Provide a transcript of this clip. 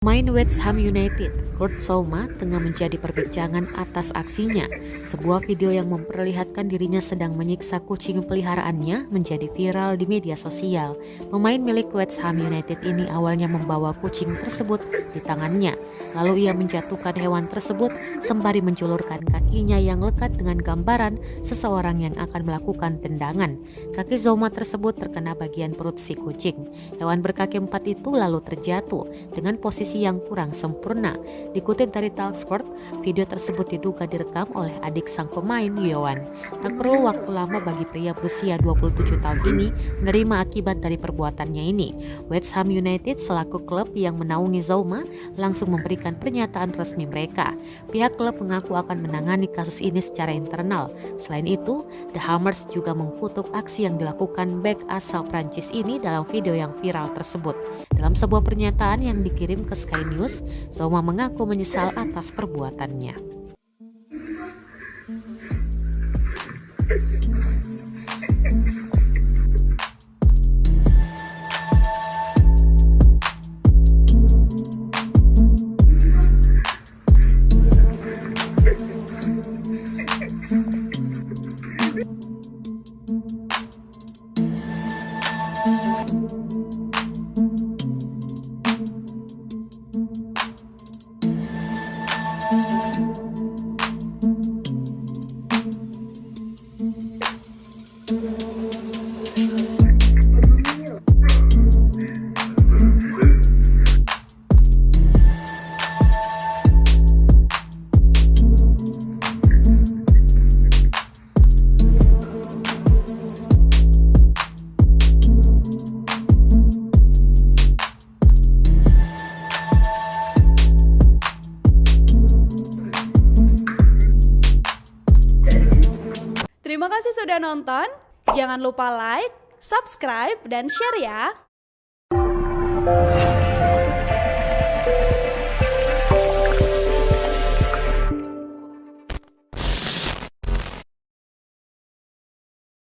Pemain West Ham United, Kurt Zouma, tengah menjadi perbincangan atas aksinya. Sebuah video yang memperlihatkan dirinya sedang menyiksa kucing peliharaannya menjadi viral di media sosial. Pemain milik West Ham United ini awalnya membawa kucing tersebut di tangannya. Lalu ia menjatuhkan hewan tersebut sembari menjulurkan kakinya yang lekat dengan gambaran seseorang yang akan melakukan tendangan. Kaki Zouma tersebut terkena bagian perut si kucing. Hewan berkaki 4 itu lalu terjatuh dengan posisi yang kurang sempurna. Dikutip dari Talksport, video tersebut diduga direkam oleh adik sang pemain, Yohan. Tak perlu waktu lama bagi pria berusia 27 tahun ini menerima akibat dari perbuatannya ini. West Ham United selaku klub yang menaungi Zouma langsung memberikan pernyataan resmi mereka. Pihak klub mengaku akan menangani kasus ini secara internal. Selain itu, The Hammers juga mengutuk aksi yang dilakukan bek asal Prancis ini dalam video yang viral tersebut. Dalam sebuah pernyataan yang dikirim ke Sky News, Zouma mengaku menyesal atas perbuatannya. Terima kasih sudah nonton. Jangan lupa like, subscribe, dan share ya.